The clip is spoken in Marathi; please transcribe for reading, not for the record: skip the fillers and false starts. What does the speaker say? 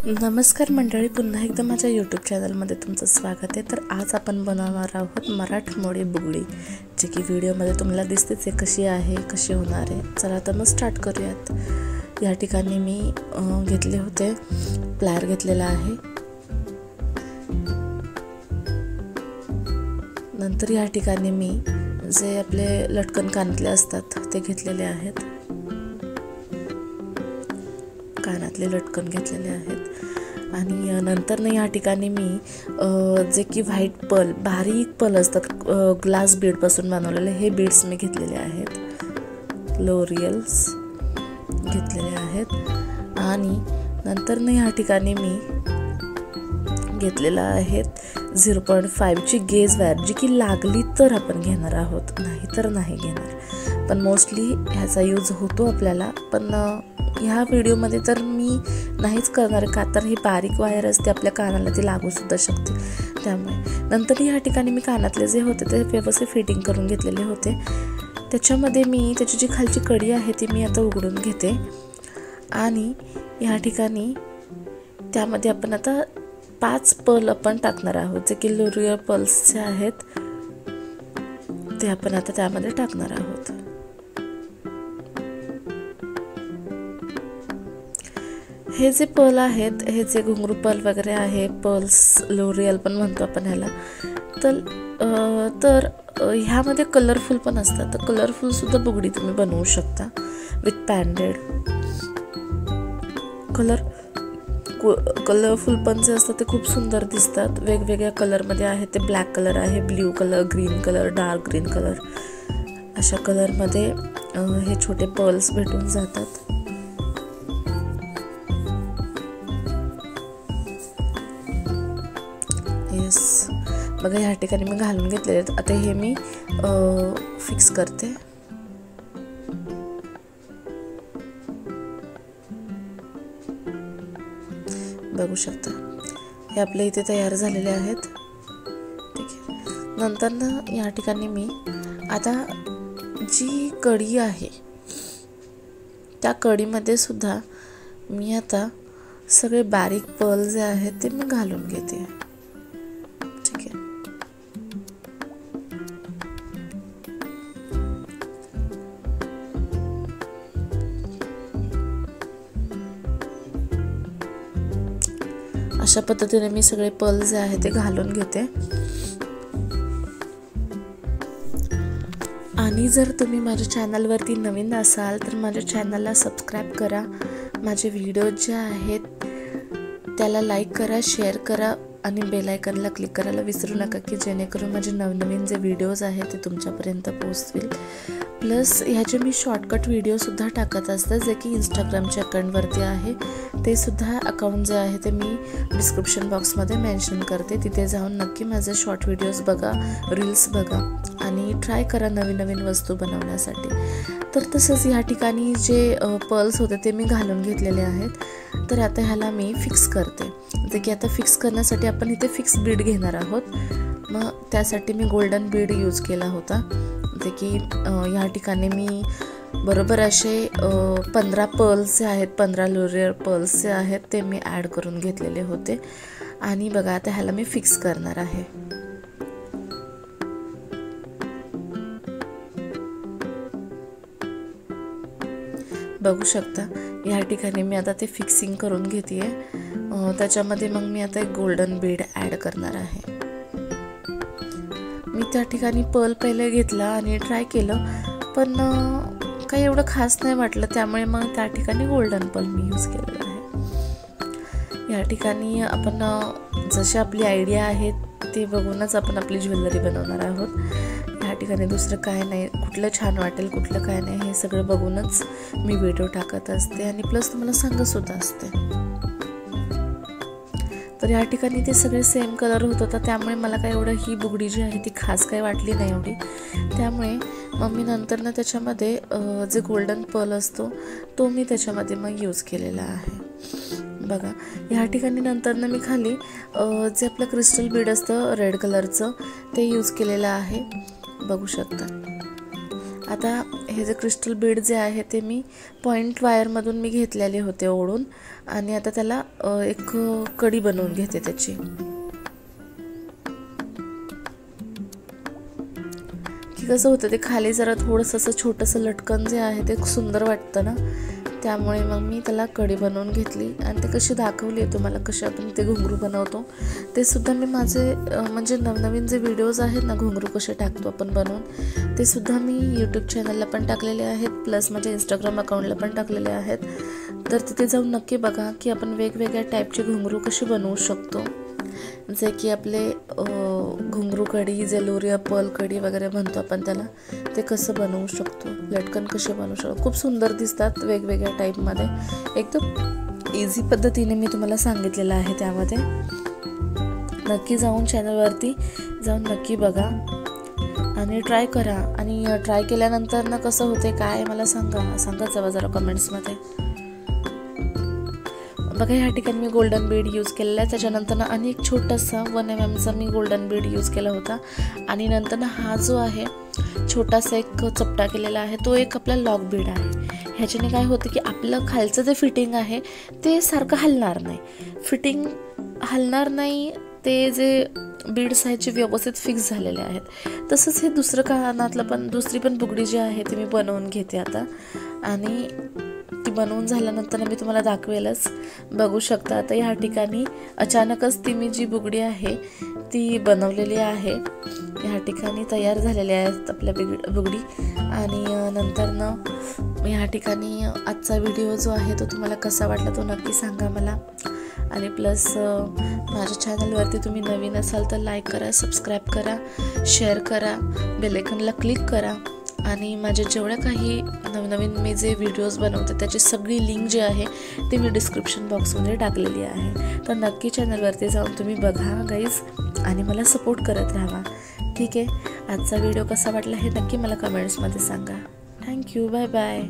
नमस्कार मंडळी, पुन्हा एकदा माझ्या यूट्यूब चॅनलमध्ये तुमचं स्वागत आहे। तर आज आपण बनवणार आहोत मराठमोळी बुगडी, जी की व्हिडिओमध्ये तुम्हाला दिसतेच आहे कशी आहे, कशी होणार आहे। चला तर मग स्टार्ट करूयात। या ठिकाणी मी घेतले होते प्लायर घेतलेला आहे। नंतर या ठिकाणी मी जे आपले लटकन कानातले असतात ते घेतलेले आहेत, कानातले लटकन घेतलेले आहेत। आणि नंतर या ठिकाणी मी जे की व्हाईट पर्ल, बारीक पर्ल असतात ग्लास बीड पासून बनवलेले, हे बीड्स मी घेतलेले आहेत, लोरियल्स घेतलेले आहेत। आणि नंतर या ठिकाणी मी घेतलेला आहे 0.5 ची गेज वायर, जी की लागली तर आपण घेणार आहोत, नाही तर नाही घेणार। पण मोस्टली ह्याचा यूज होतो आपल्याला, पण ह्या व्हिडिओमध्ये तर मी नाहीच करणार, का तर ही बारीक वायर असते, आपल्या कानाला ती लागू सुद्धा शकते। त्यामुळे नंतर या ठिकाणी मी कानातले जे होते ते व्यवस्थित फिटिंग करून घेतलेले होते। त्याच्यामध्ये मी त्याची जी खालची कडी आहे ती मी आता उघडून घेते। आणि या ठिकाणी त्यामध्ये आपण आता 5 पर्ल आपण टाकणार आहोत, जे की लोरियल पर्ल्सचे आहेत, ते आपण आता त्यामध्ये टाकणार आहोत। हे जे पर्ल आहेत, हे जे घुंगरू पर्ल वगैरे आहे, पर्ल्स लोरियल पण म्हणतो आपण ह्याला, तर ह्यामध्ये कलरफुल पण असतात। तर कलरफुल सुद्धा बुगडी तुम्ही बनवू शकता विथ पॅन्डेड कलरफुल पण जे असतात ते खूप सुंदर दिसतात, वेगवेगळ्या कलरमध्ये आहे। ते ब्लॅक कलर आहे, blue colour, green colour, dark green colour, अशा कलरमध्ये हे छोटे पर्ल्स भेटून जातात। येस, बघा या ठिकाणी मी घालून घेतलेले आहेत। आता हे मी फिक्स करते। बघू शकता हे आपले इथे तयार झालेले आहेत, ठीक आहे। नंतर या ठिकाणी मी आता जी कडी आहे त्या कडीमध्ये सुद्धा मी आता सगळे बारीक पर्ल जे आहेत ते मी घालून घेते, ठीक आहे। अशा पद्धतीने मी सगळे पर्ल जे आहे ते घालून घेते। आणि जर तुम्ही माझ्या चॅनलवरती नवीन असाल तर माझ्या चॅनलला सबस्क्राईब करा, माझे व्हिडिओ जे आहेत त्याला लाईक करा, शेअर करा आणि बेल आयकॉनला क्लिक करायला विसरू नका, की जेणेकरून माझे नवनवीन जे व्हिडिओज आहेत ते तुमच्यापर्यंत पोहोचतील। प्लस ह्याचे मी शॉर्टकट व्हिडिओसुद्धा टाकत असते, जे की इंस्टाग्रामच्या अकाउंटवरती आहे, ते सुद्धा अकाउंट जे आहे ते मी डिस्क्रिप्शन बॉक्समध्ये मेन्शन करते। तिथे जाऊन नक्की माझे शॉर्ट व्हिडिओज बघा, रील्स बघा आणि ट्राय करा नवीन नवीन वस्तू बनवण्यासाठी। तर तसंच या ठिकाणी जे पर्ल्स होते ते मी घालून घेतलेले आहेत। तर आता ह्याला मी फिक्स करते, जे की आता फिक्स करण्यासाठी आपण इथे फिक्स बीड घेणार आहोत। मग त्यासाठी मी गोल्डन बीड यूज केला होता, जे की या ठिकाणी मी बरोबर असे 15 पर्ल्स जे आहेत, 15 लोरियल पर्ल्स जे आहेत ते मी ॲड करून घेतलेले होते। आणि बघा आता ह्याला मी फिक्स करणार आहे। बघू शकता या ठिकाणी मी आता ते फिक्सिंग करून घेते। त्याच्यामध्ये मग मी आता एक गोल्डन बीड ॲड करणार आहे। मी त्या ठिकाणी पर्ल पहिले घेतला आणि ट्राय केलं, पण काही एवढं खास नाही वाटलं, त्यामुळे मग त्या ठिकाणी गोल्डन पर्ल मी यूज केलेला आहे। या ठिकाणी आपण जशी आपली आयडिया आहे ते बघूनच आपण आपली ज्वेलरी बनवणार आहोत। या ठिकाणी दुसरं काय नाही, कुठलं छान वाटेल कुठलं काय नाही हे सगळं बघूनच मी व्हिडिओ टाकत असते आणि प्लस तुम्हाला सांगतसुद्धा असते। तर या ठिकाणी ते सगळे सेम कलर होत होता, त्यामुळे मला काय एवढं ही बुगडी जी आहे ती खास काही वाटली नाही एवढी। त्यामुळे मग मी नंतर त्याच्यामध्ये जे गोल्डन पर्ल असतो तो मी त्याच्यामध्ये मग यूज केलेला आहे। बघा या ठिकाणी नंतर मी खाली जे आपलं क्रिस्टल बीड असतं रेड कलरचं ते यूज केलेलं आहे, बघू शकता। आता हे जे क्रिस्टल बीड जे आहे ते मी पॉइंट वायरमधून मी घेतलेले होते ओढून, आणि आता त्याला एक कडी बनवून घेते त्याची। की कसं होतं ते खाली जरा थोडंसं असं छोटंसं लटकन जे आहे ते सुंदर वाटतं ना, त्यामुळे मग मी त्याला कडी बनवून घेतली। आणि ते कशी दाखवली आहे तुम्हाला कशी आपण ते घुंगरू बनवतो ते सुद्धा मी माझे म्हणजे नवनवीन जे व्हिडिओज आहेत ना घुंगरू कसे टाकतो आपण बनवून, ते सुद्धा मी यूट्यूब चॅनलला पण टाकलेले आहेत, प्लस माझ्या इंस्टाग्राम अकाउंटला पण टाकलेले आहेत। तर तिथे जाऊन नक्की बघा की आपण वेगवेगळ्या टाईपचे घुंगरू कसे बनवू शकतो, जे की आपले घुंगरू कडी, जेलोरिया पर्ल कडी वगैरे म्हणतो आपण त्याला, ते कसं बनवू शकतो, लटकन कसे बनवू शकतो। खूप सुंदर दिसतात वेगवेगळ्या टाईपमध्ये, एकदम इझी पद्धतीने मी तुम्हाला सांगितलेलं आहे। त्यामध्ये नक्की जाऊन चॅनलवरती जाऊन नक्की बघा आणि ट्राय करा, आणि ट्राय केल्यानंतर ना कसं होते काय मला सांगत जावा जरा कमेंट्समध्ये। बघा ह्या ठिकाणी मी गोल्डन बीड यूज केलेला आहे, त्याच्यानंतर ना आणि एक छोटासा 1 mm मी गोल्डन बीड यूज केला होता, आणि नंतर ना हा जो आहे छोटासा एक चपटा केलेला आहे तो एक आपला लॉक बीड आहे। ह्याच्याने काय होतं की आपलं खालचं जे फिटिंग आहे ते सारखं हलणार नाही, फिटिंग हलणार नाही, ते जे बीड्स आहेत जे व्यवस्थित फिक्स झालेले आहेत। तसंच हे दुसरं कानातलं पण दुसरी पण बुगडी जी आहे ती मी बनवून घेते आता, आणि ती बनवून झाल्यानंतर मी तुम्हाला दाखवेलच, बघू शकता। आता ह्या ठिकाणी अचानकच ती मी जी बुगडी आहे ती बनवलेली आहे, ह्या ठिकाणी तयार झालेली आहेत आपल्या बुगडी। आणि नंतर ना ह्या ठिकाणी आजचा व्हिडिओ जो आहे तो तुम्हाला कसा वाटला तो नक्की सांगा मला, आणि प्लस माझ्या चॅनलवरती तुम्ही नवीन असाल तर लाईक करा, सबस्क्राईब करा, शेअर करा, बेल आयकॉनला क्लिक करा, आणि माझे जेवढ्या काही नवनवीन मी जे व्हिडिओज बनवते त्याची सगळी लिंक जी आहे ती मी डिस्क्रिप्शन बॉक्समध्ये टाकलेली आहे। तर नक्की चॅनलवरती जाऊन तुम्ही बघा गाईज, आणि मला सपोर्ट करत राहा, ठीक आहे। आजचा व्हिडिओ कसा वाटला हे नक्की मला कमेंट्समध्ये सांगा। Thank you, bye bye.